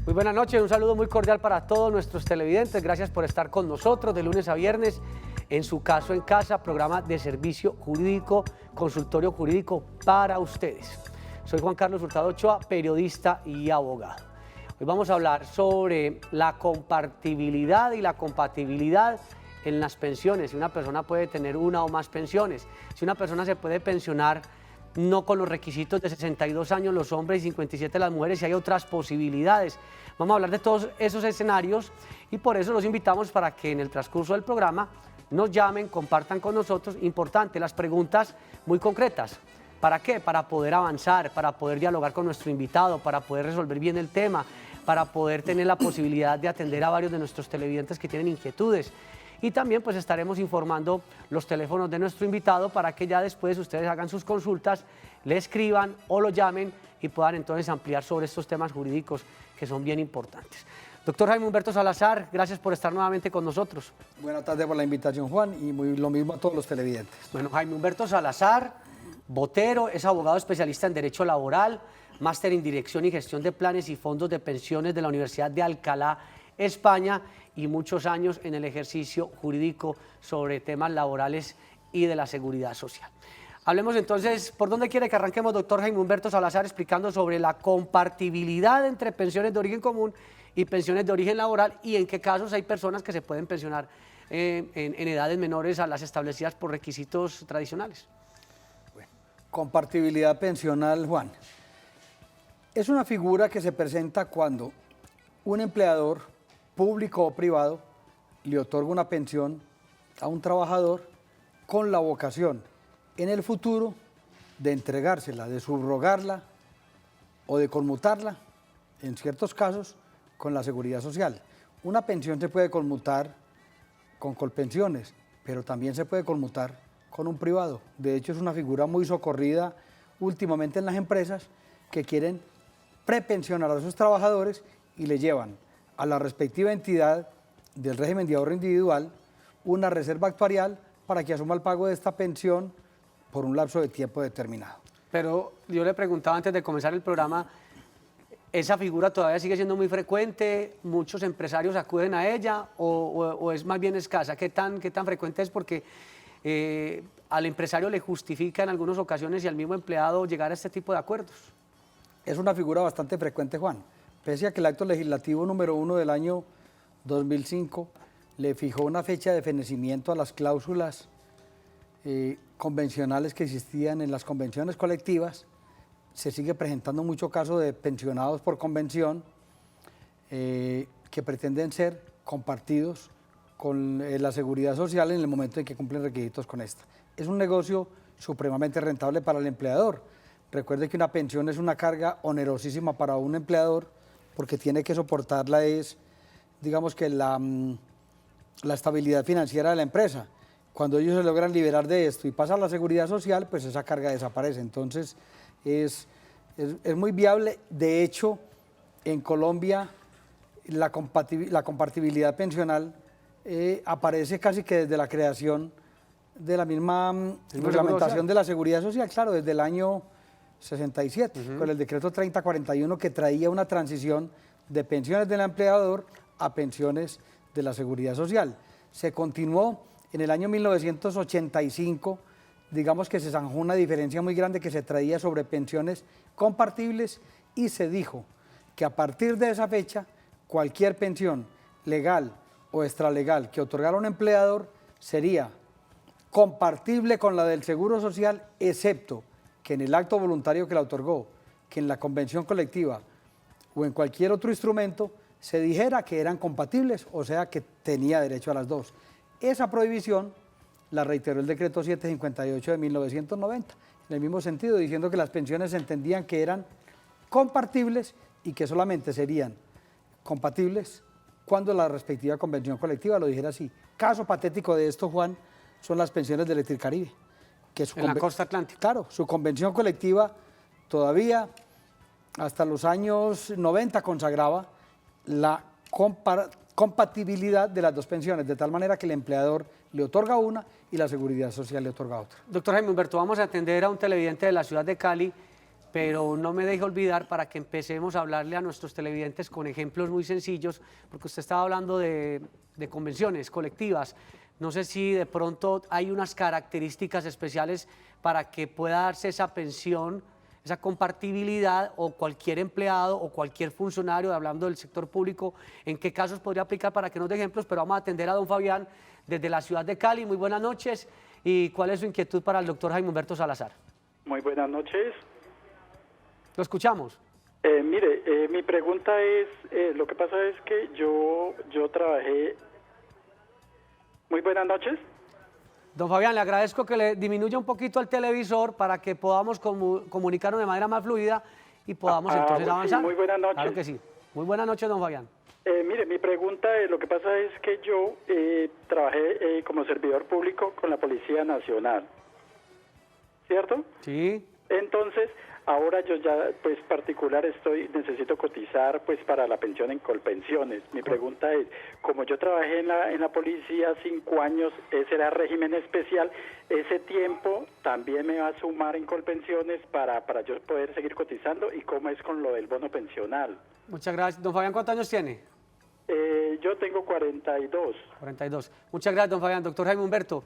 Muy buenas noches, un saludo muy cordial para todos nuestros televidentes. Gracias por estar con nosotros de lunes a viernes en Su Caso en Casa, programa de servicio jurídico, consultorio jurídico para ustedes. Soy Juan Carlos Hurtado Ochoa, periodista y abogado. Hoy vamos a hablar sobre la compartibilidad y la compatibilidad en las pensiones. Si una persona puede tener una o más pensiones, si una persona se puede pensionar no con los requisitos de 62 años los hombres y 57 las mujeres, si hay otras posibilidades. Vamos a hablar de todos esos escenarios y por eso los invitamos para que en el transcurso del programa nos llamen, compartan con nosotros. Importante, las preguntas muy concretas. ¿Para qué? Para poder avanzar, para poder dialogar con nuestro invitado, para poder resolver bien el tema, para poder tener la posibilidad de atender a varios de nuestros televidentes que tienen inquietudes. Y también pues estaremos informando los teléfonos de nuestro invitado para que ya después ustedes hagan sus consultas, le escriban o lo llamen y puedan entonces ampliar sobre estos temas jurídicos que son bien importantes. Doctor Jaime Humberto Salazar, gracias por estar nuevamente con nosotros. Buenas tardes por la invitación, Juan, y lo mismo a todos los televidentes. Bueno, Jaime Humberto Salazar, botero, es abogado especialista en Derecho Laboral, máster en Dirección y Gestión de Planes y Fondos de Pensiones de la Universidad de Alcalá, España, y muchos años en el ejercicio jurídico sobre temas laborales y de la seguridad social. Hablemos entonces, ¿por dónde quiere que arranquemos, doctor Jaime Humberto Salazar, explicando sobre la compartibilidad entre pensiones de origen común y pensiones de origen laboral y en qué casos hay personas que se pueden pensionar en edades menores a las establecidas por requisitos tradicionales? Bueno, compartibilidad pensional, Juan. Es una figura que se presenta cuando un empleador público o privado le otorga una pensión a un trabajador con la vocación en el futuro de entregársela, de subrogarla o de conmutarla, en ciertos casos, con la seguridad social. Una pensión se puede conmutar con Colpensiones, pero también se puede conmutar con un privado. De hecho, es una figura muy socorrida últimamente en las empresas que quieren prepensionar a sus trabajadores y le llevan a la respectiva entidad del régimen de ahorro individual una reserva actuarial para que asuma el pago de esta pensión por un lapso de tiempo determinado. Pero yo le preguntaba antes de comenzar el programa, ¿esa figura todavía sigue siendo muy frecuente? ¿Muchos empresarios acuden a ella o es más bien escasa? ¿Qué tan frecuente es? Porque al empresario le justifica en algunas ocasiones y al mismo empleado llegar a este tipo de acuerdos. Es una figura bastante frecuente, Juan. Pese a que el acto legislativo número 1 del año 2005 le fijó una fecha de fenecimiento a las cláusulas convencionales que existían en las convenciones colectivas, se sigue presentando mucho caso de pensionados por convención que pretenden ser compartidos con la seguridad social en el momento en que cumplen requisitos con esta. Es un negocio supremamente rentable para el empleador. Recuerde que una pensión es una carga onerosísima para un empleador porque tiene que soportarla digamos que la estabilidad financiera de la empresa. Cuando ellos se logran liberar de esto y pasa a la seguridad social, pues esa carga desaparece. Entonces, es muy viable. De hecho, en Colombia, la compartibilidad pensional aparece casi que desde la creación de la misma reglamentación de la seguridad social, claro, desde el año 67, con el decreto 3041 que traía una transición de pensiones del empleador a pensiones de la seguridad social. Se continuó en el año 1985, digamos que se zanjó una diferencia muy grande que se traía sobre pensiones compartibles y se dijo que a partir de esa fecha cualquier pensión legal o extralegal que otorgara un empleador sería compartible con la del Seguro Social, excepto que en el acto voluntario que la otorgó, que en la convención colectiva o en cualquier otro instrumento se dijera que eran compatibles, o sea que tenía derecho a las dos. Esa prohibición la reiteró el decreto 758 de 1990, en el mismo sentido, diciendo que las pensiones se entendían que eran compartibles y que solamente serían compatibles cuando la respectiva convención colectiva lo dijera así. Caso patético de esto, Juan, son las pensiones de Electricaribe. En la costa atlántica. Claro, su convención colectiva todavía hasta los años 90 consagraba la compatibilidad de las dos pensiones, de tal manera que el empleador le otorga una y la seguridad social le otorga otra. Doctor Jaime Humberto, vamos a atender a un televidente de la ciudad de Cali pero no me deje olvidar para que empecemos a hablarle a nuestros televidentes con ejemplos muy sencillos, porque usted estaba hablando de convenciones colectivas. No sé si de pronto hay unas características especiales para que pueda darse esa pensión, esa compartibilidad, o cualquier empleado o cualquier funcionario, hablando del sector público, en qué casos podría aplicar, para que nos dé ejemplos, pero vamos a atender a don Fabián desde la ciudad de Cali. Muy buenas noches. ¿Y cuál es su inquietud para el doctor Jaime Humberto Salazar? Muy buenas noches. Lo escuchamos. Mire, mi pregunta es, lo que pasa es que yo trabajé... Muy buenas noches. Don Fabián, le agradezco que le disminuya un poquito el televisor para que podamos comunicarnos de manera más fluida y podamos entonces avanzar. Sí, muy buenas noches. Claro que sí. Muy buenas noches, don Fabián. Mire, mi pregunta es, lo que pasa es que yo trabajé como servidor público con la Policía Nacional, ¿cierto? Sí. Entonces, ahora yo ya, pues particular necesito cotizar pues para la pensión en Colpensiones. Mi pregunta es, como yo trabajé en la policía 5 años, ese era régimen especial, ese tiempo también me va a sumar en Colpensiones para yo poder seguir cotizando, y cómo es con lo del bono pensional. Muchas gracias. Don Fabián, ¿cuántos años tiene? Yo tengo 42. 42. Muchas gracias, don Fabián. Doctor Jaime Humberto,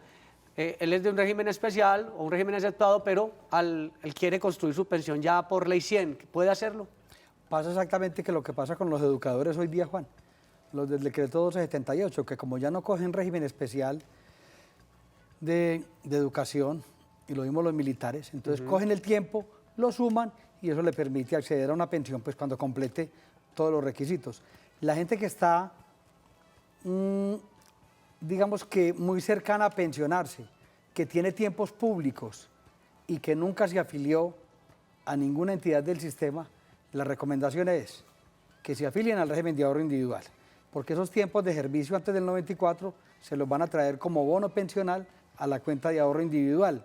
él es de un régimen especial o un régimen exceptuado, pero él quiere construir su pensión ya por ley 100. ¿Puede hacerlo? Pasa exactamente que lo que pasa con los educadores hoy día, Juan, los del decreto 1278, que como ya no cogen régimen especial de educación, y lo mismo los militares, entonces cogen el tiempo, lo suman y eso le permite acceder a una pensión pues cuando complete todos los requisitos. La gente que está, digamos que muy cercana a pensionarse, que tiene tiempos públicos y que nunca se afilió a ninguna entidad del sistema, la recomendación es que se afilien al régimen de ahorro individual, porque esos tiempos de servicio antes del 94 se los van a traer como bono pensional a la cuenta de ahorro individual,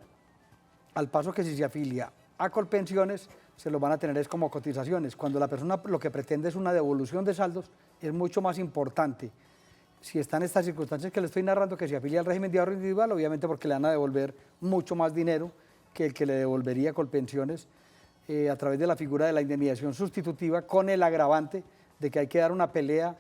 al paso que si se afilia a Colpensiones se los van a tener es como cotizaciones. Cuando la persona lo que pretende es una devolución de saldos, es mucho más importante, si están estas circunstancias que le estoy narrando, que se afilia al régimen de ahorro individual, obviamente porque le van a devolver mucho más dinero que el que le devolvería Colpensiones a través de la figura de la indemnización sustitutiva, con el agravante de que hay que dar una pelea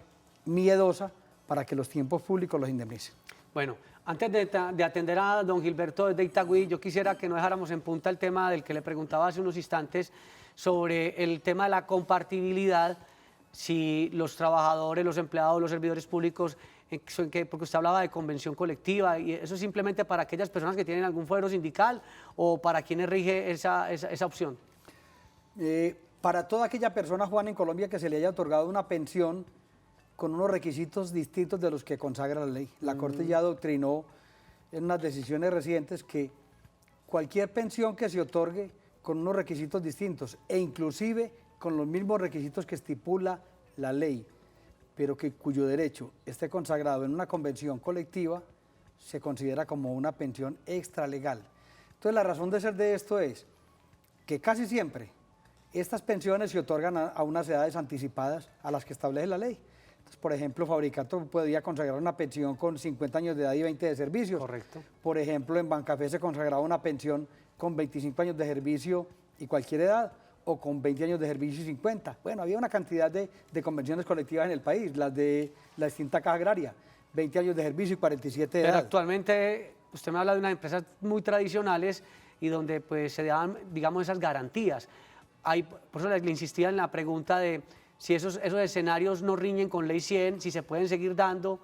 miedosa para que los tiempos públicos los indemnicen. Bueno, antes de atender a don Gilberto desde Itagüí, yo quisiera que no dejáramos en punta el tema del que le preguntaba hace unos instantes sobre el tema de la compartibilidad, si los trabajadores, los empleados, los servidores públicos, porque usted hablaba de convención colectiva, y eso es simplemente para aquellas personas que tienen algún fuero sindical, o para quienes rige esa opción. Para toda aquella persona, Juan, en Colombia que se le haya otorgado una pensión con unos requisitos distintos de los que consagra la ley. La Corte ya doctrinó en unas decisiones recientes que cualquier pensión que se otorgue con unos requisitos distintos, e inclusive con los mismos requisitos que estipula la ley, pero cuyo derecho esté consagrado en una convención colectiva, se considera como una pensión extralegal. Entonces, la razón de ser de esto es que casi siempre estas pensiones se otorgan a unas edades anticipadas a las que establece la ley. Entonces, por ejemplo, Fabricato podía consagrar una pensión con 50 años de edad y 20 de servicios. Correcto. Por ejemplo, en Bancafé se consagraba una pensión con 25 años de servicio y cualquier edad, o con 20 años de servicio y 50. Bueno, había una cantidad de convenciones colectivas en el país, las de la extinta Caja Agraria, 20 años de servicio y 47 de edad. Pero actualmente usted me habla de unas empresas muy tradicionales y donde pues se dan, digamos, esas garantías. Por eso le insistía en la pregunta de si esos escenarios no riñen con Ley 100, si se pueden seguir dando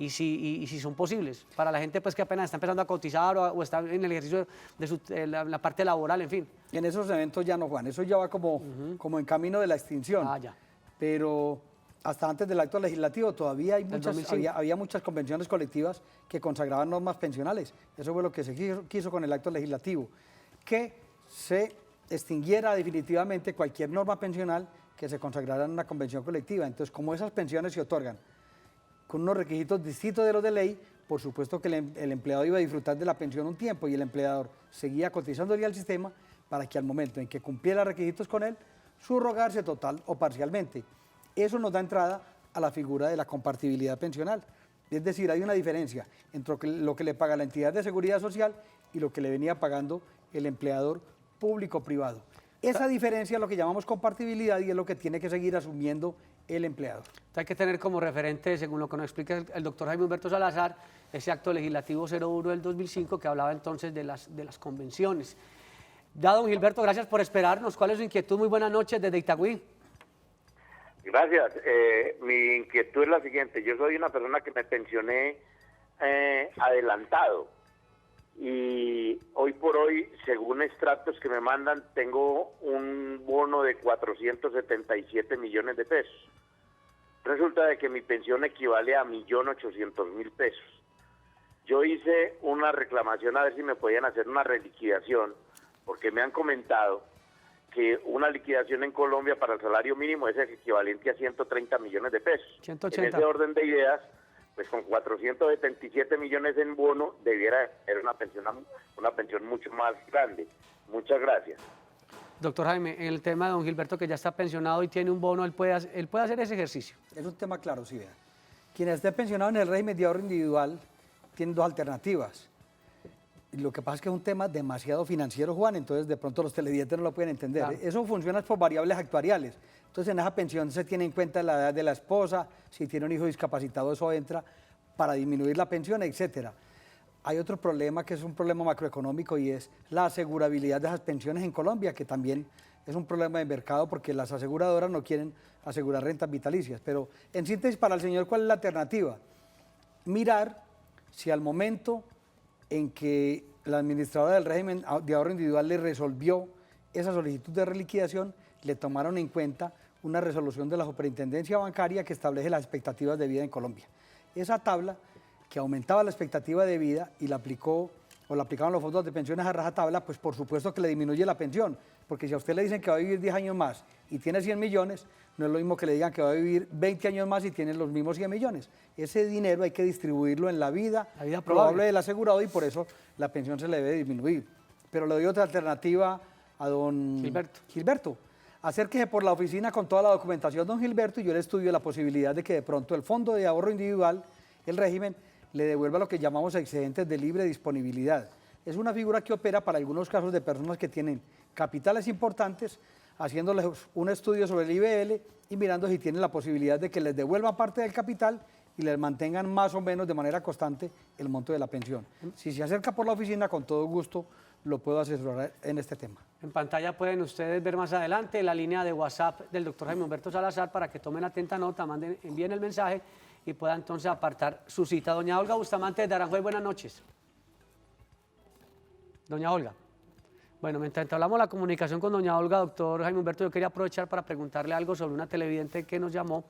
y si son posibles para la gente pues que apenas está empezando a cotizar o está en el ejercicio de la parte laboral, en fin. En esos eventos ya no, Juan, eso ya va como en camino de la extinción. Ya. Pero hasta antes del acto legislativo todavía había muchas convenciones colectivas que consagraban normas pensionales. Eso fue lo que se quiso con el acto legislativo, que se extinguiera definitivamente cualquier norma pensional que se consagrara en una convención colectiva. Entonces, como esas pensiones se otorgan con unos requisitos distintos de los de ley, por supuesto que el empleado iba a disfrutar de la pensión un tiempo y el empleador seguía cotizándole al sistema para que al momento en que cumpliera requisitos con él, subrogarse total o parcialmente. Eso nos da entrada a la figura de la compartibilidad pensional. Es decir, hay una diferencia entre lo que le paga la entidad de seguridad social y lo que le venía pagando el empleador público-privado. Esa diferencia es lo que llamamos compartibilidad y es lo que tiene que seguir asumiendo el empleador. Hay que tener como referente, según lo que nos explica el doctor Jaime Humberto Salazar, ese acto legislativo 01 del 2005 que hablaba entonces de las convenciones. Ya, don Gilberto, gracias por esperarnos. ¿Cuál es su inquietud? Muy buenas noches desde Itagüí. Gracias. Mi inquietud es la siguiente. Yo soy una persona que me pensioné adelantado y hoy por hoy, según extractos que me mandan, tengo un bono de 477 millones de pesos. Resulta de que mi pensión equivale a 1.800.000 pesos. Yo hice una reclamación a ver si me podían hacer una reliquidación, porque me han comentado que una liquidación en Colombia para el salario mínimo es el equivalente a 130 millones de pesos. 180. En ese orden de ideas, pues con 477 millones en bono debiera ser una pensión mucho más grande. Muchas gracias. Doctor Jaime, en el tema de don Gilberto, que ya está pensionado y tiene un bono, él puede hacer ese ejercicio. Es un tema claro, sí, vea. Quien esté pensionado en el régimen de ahorro individual tiene dos alternativas. Lo que pasa es que es un tema demasiado financiero, Juan, entonces de pronto los televidentes no lo pueden entender. Claro. Eso funciona por variables actuariales. Entonces en esa pensión se tiene en cuenta la edad de la esposa, si tiene un hijo discapacitado eso entra para disminuir la pensión, etcétera. Hay otro problema que es un problema macroeconómico y es la asegurabilidad de esas pensiones en Colombia, que también es un problema de mercado porque las aseguradoras no quieren asegurar rentas vitalicias. Pero en síntesis para el señor, ¿cuál es la alternativa? Mirar si al momento en que la administradora del régimen de ahorro individual le resolvió esa solicitud de reliquidación, le tomaron en cuenta una resolución de la Superintendencia Bancaria que establece las expectativas de vida en Colombia. Esa tabla que aumentaba la expectativa de vida y la aplicó o la aplicaban los fondos de pensiones a rajatabla, pues por supuesto que le disminuye la pensión, porque si a usted le dicen que va a vivir 10 años más y tiene 100 millones, no es lo mismo que le digan que va a vivir 20 años más y tiene los mismos 100 millones. Ese dinero hay que distribuirlo en la vida probable del asegurado y por eso la pensión se le debe disminuir. Pero le doy otra alternativa a don Gilberto. Acérquese por la oficina con toda la documentación, don Gilberto, y yo le estudio la posibilidad de que de pronto el fondo de ahorro individual, el régimen, le devuelva lo que llamamos excedentes de libre disponibilidad. Es una figura que opera para algunos casos de personas que tienen capitales importantes, haciéndoles un estudio sobre el IBL y mirando si tienen la posibilidad de que les devuelvan parte del capital y les mantengan más o menos de manera constante el monto de la pensión. Si se acerca por la oficina, con todo gusto lo puedo asesorar en este tema. En pantalla pueden ustedes ver más adelante la línea de WhatsApp del doctor Jaime Humberto Salazar para que tomen atenta nota, envíen el mensaje y puedan entonces apartar su cita. Doña Olga Bustamante de Aranjuez, buenas noches. Doña Olga. Bueno, mientras entablamos la comunicación con doña Olga, doctor Jaime Humberto, yo quería aprovechar para preguntarle algo sobre una televidente que nos llamó.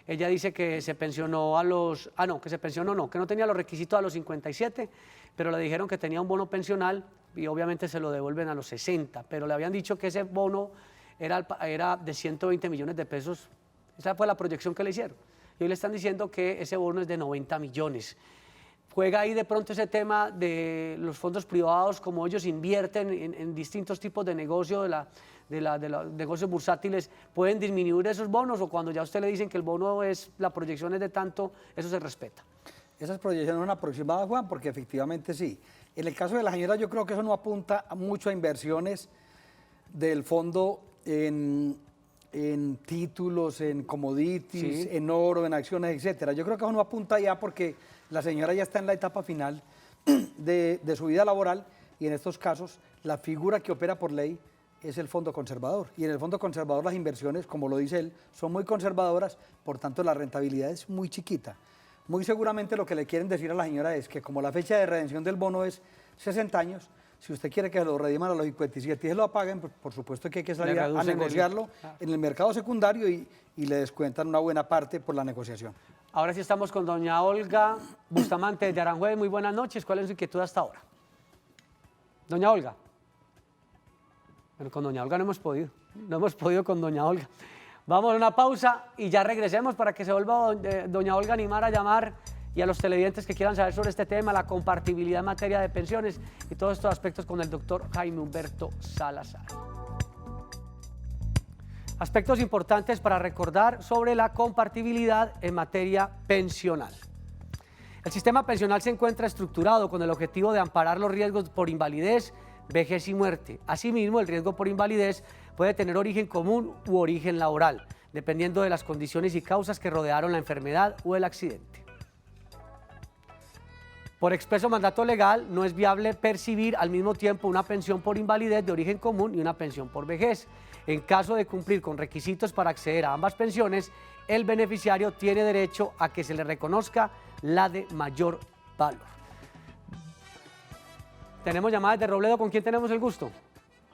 Ella dice que se pensionó a los... que no tenía los requisitos a los 57, pero le dijeron que tenía un bono pensional y obviamente se lo devuelven a los 60, pero le habían dicho que ese bono era de 120 millones de pesos. Esa fue la proyección que le hicieron. Y hoy le están diciendo que ese bono es de 90 millones. Juega ahí de pronto ese tema de los fondos privados, como ellos invierten en distintos tipos de negocio, de los negocios bursátiles, ¿pueden disminuir esos bonos o cuando ya a usted le dicen que el bono la proyección es de tanto, eso se respeta? Esas proyecciones son aproximadas, Juan, porque efectivamente sí. En el caso de la señora yo creo que eso no apunta mucho a inversiones del fondo en títulos, en commodities, sí, en oro, en acciones, etcétera. Yo creo que eso no apunta ya porque la señora ya está en la etapa final de su vida laboral y en estos casos la figura que opera por ley es el fondo conservador. Y en el fondo conservador las inversiones, como lo dice él, son muy conservadoras, por tanto la rentabilidad es muy chiquita. Muy seguramente lo que le quieren decir a la señora es que como la fecha de redención del bono es 60 años, si usted quiere que se lo rediman a los 57 y se lo apaguen, pues por supuesto que hay que salir a negociarlo en el mercado secundario y le descuentan una buena parte por la negociación. Ahora sí estamos con doña Olga Bustamante de Aranjuez. Muy buenas noches. ¿Cuál es su inquietud hasta ahora? Doña Olga. Bueno, con doña Olga no hemos podido con doña Olga. Vamos a una pausa y ya regresemos para que se vuelva doña Olga a animar a llamar y a los televidentes que quieran saber sobre este tema, la compartibilidad en materia de pensiones y todos estos aspectos con el doctor Jaime Humberto Salazar. Aspectos importantes para recordar sobre la compartibilidad en materia pensional. El sistema pensional se encuentra estructurado con el objetivo de amparar los riesgos por invalidez, vejez y muerte. Asimismo, el riesgo por invalidez puede tener origen común u origen laboral, dependiendo de las condiciones y causas que rodearon la enfermedad o el accidente. Por expreso mandato legal, no es viable percibir al mismo tiempo una pensión por invalidez de origen común y una pensión por vejez. En caso de cumplir con requisitos para acceder a ambas pensiones, el beneficiario tiene derecho a que se le reconozca la de mayor valor. Tenemos llamadas de Robledo. ¿Con quién tenemos el gusto?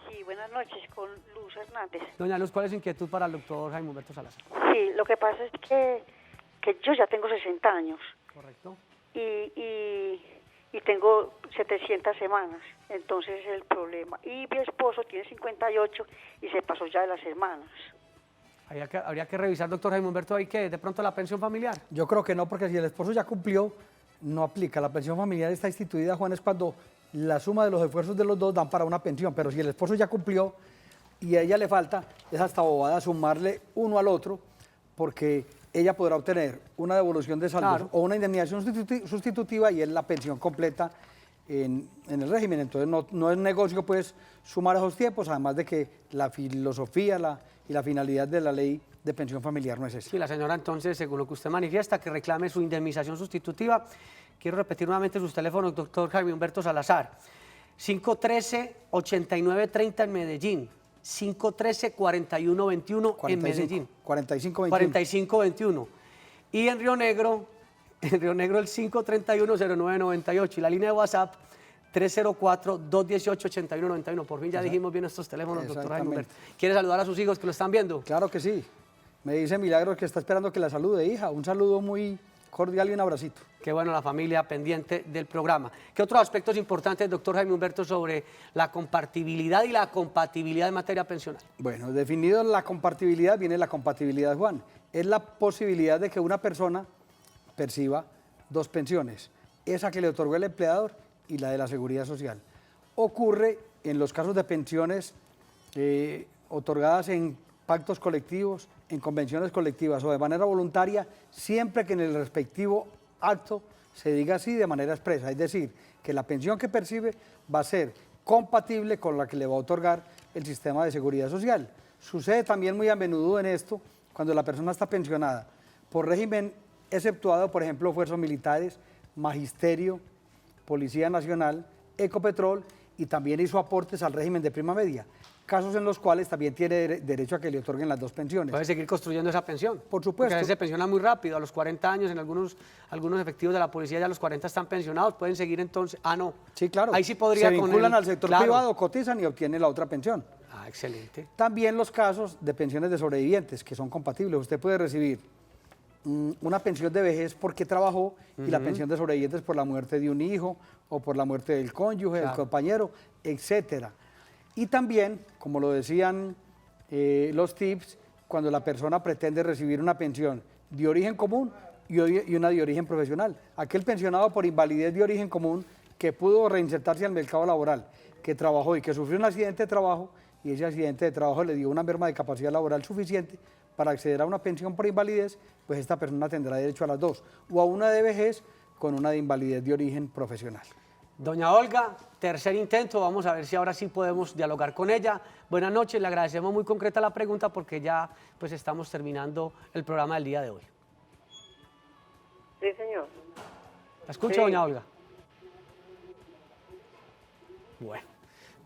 Sí, buenas noches, con Luz Hernández. Doña Luz, ¿cuál es su inquietud para el doctor Jaime Humberto Salazar? Sí, lo que pasa es que yo ya tengo 60 años Correcto. y tengo 700 semanas, entonces es el problema. Y mi esposo tiene 58 y se pasó ya de las semanas. Habría que revisar, doctor Jaime Humberto, ahí que de pronto la pensión familiar. Yo creo que no, porque si el esposo ya cumplió, no aplica. La pensión familiar está instituida, Juan, es cuando la suma de los esfuerzos de los dos dan para una pensión, pero si el esposo ya cumplió y a ella le falta, es hasta bobada sumarle uno al otro, porque ella podrá obtener una devolución de saldo Claro. o una indemnización sustitutiva y es la pensión completa en el régimen. Entonces no es negocio pues sumar esos tiempos, además de que la filosofía y la finalidad de la ley de pensión familiar no es esa. Sí, la señora entonces, según lo que usted manifiesta, que reclame su indemnización sustitutiva. Quiero repetir nuevamente sus teléfonos, doctor Jaime Humberto Salazar. 513-8930 en Medellín, 513-4121 en Medellín. 4521. Y en Río Negro el 531-0998 y la línea de WhatsApp 304-218-8191. Por fin ya dijimos bien estos teléfonos, doctor Jaime Humberto. ¿Quiere saludar a sus hijos que lo están viendo? Claro que sí. Me dice Milagros que está esperando que la salude, hija. Un saludo muy cordial y un abracito. Qué bueno, la familia pendiente del programa. ¿Qué otros aspectos importantes, doctor Jaime Humberto, sobre la compartibilidad y la compatibilidad en materia pensional? Bueno, definido la compartibilidad, viene la compatibilidad, Juan. Es la posibilidad de que una persona perciba dos pensiones, esa que le otorgó el empleador y la de la Seguridad Social. Ocurre en los casos de pensiones otorgadas en pactos colectivos, en convenciones colectivas o de manera voluntaria, siempre que en el respectivo acto se diga así de manera expresa, es decir, que la pensión que percibe va a ser compatible con la que le va a otorgar el sistema de seguridad social. Sucede también muy a menudo en esto cuando la persona está pensionada por régimen exceptuado, por ejemplo, fuerzas militares, magisterio, Policía Nacional, Ecopetrol, y también hizo aportes al régimen de prima media, casos en los cuales también tiene derecho a que le otorguen las dos pensiones. Puede seguir construyendo esa pensión. Por supuesto. Porque a veces se pensiona muy rápido, a los 40 años, en algunos efectivos de la policía ya a los 40 están pensionados, pueden seguir entonces, no. Sí, claro. Ahí sí podría se vinculan con al sector privado, cotizan y obtienen la otra pensión. Ah, excelente. También los casos de pensiones de sobrevivientes, que son compatibles. Usted puede recibir una pensión de vejez porque trabajó y la pensión de sobrevivientes por la muerte de un hijo o por la muerte del cónyuge, del compañero, etcétera. Y también, como lo decían los tips, cuando la persona pretende recibir una pensión de origen común y una de origen profesional. Aquel pensionado por invalidez de origen común que pudo reinsertarse al mercado laboral, que trabajó y que sufrió un accidente de trabajo y ese accidente de trabajo le dio una merma de capacidad laboral suficiente para acceder a una pensión por invalidez, pues esta persona tendrá derecho a las dos, o a una de vejez con una de invalidez de origen profesional. Doña Olga, tercer intento, vamos a ver si ahora sí podemos dialogar con ella. Buenas noches, le agradecemos muy concreta la pregunta porque ya pues estamos terminando el programa del día de hoy. Sí, señor. ¿La escucha, Sí. doña Olga? Bueno,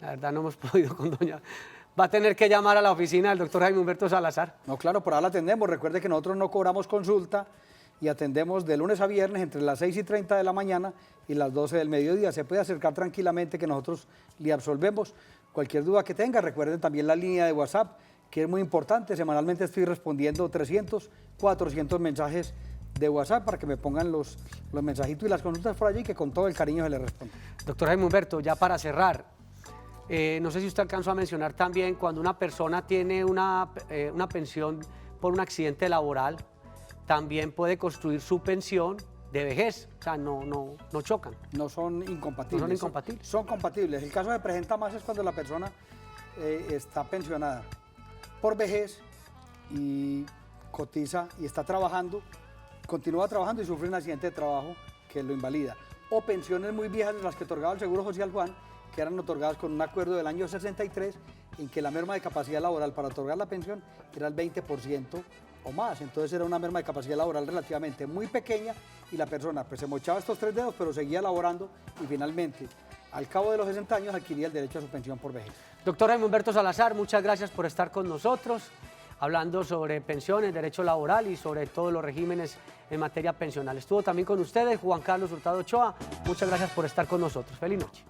la verdad no hemos podido con doña... Va a tener que llamar a la oficina del doctor Jaime Humberto Salazar. No, claro, por ahora la atendemos. Recuerde que nosotros no cobramos consulta y atendemos de lunes a viernes entre las 6:30 de la mañana y las 12 del mediodía. Se puede acercar tranquilamente que nosotros le absolvemos cualquier duda que tenga. Recuerden también la línea de WhatsApp, que es muy importante. Semanalmente estoy respondiendo 300, 400 mensajes de WhatsApp para que me pongan los mensajitos y las consultas por allí, que con todo el cariño se les responde. Doctor Jaime Humberto, ya para cerrar, no sé si usted alcanzó a mencionar también cuando una persona tiene una pensión por un accidente laboral, también puede construir su pensión de vejez, o sea, no chocan. No son incompatibles. No son incompatibles. Son compatibles. El caso que presenta más es cuando la persona está pensionada por vejez y cotiza y está trabajando, continúa trabajando y sufre un accidente de trabajo que lo invalida. O pensiones muy viejas de las que otorgaba el Seguro Social, Juan, que eran otorgadas con un acuerdo del año 63, en que la merma de capacidad laboral para otorgar la pensión era el 20% o más. Entonces era una merma de capacidad laboral relativamente muy pequeña y la persona pues se mochaba estos 3 dedos, pero seguía laborando y finalmente, al cabo de los 60 años, adquiría el derecho a su pensión por vejez. Doctor Jaime Humberto Salazar, muchas gracias por estar con nosotros, hablando sobre pensiones, derecho laboral y sobre todos los regímenes en materia pensional. Estuvo también con ustedes Juan Carlos Hurtado Ochoa. Muchas gracias por estar con nosotros. Feliz noche.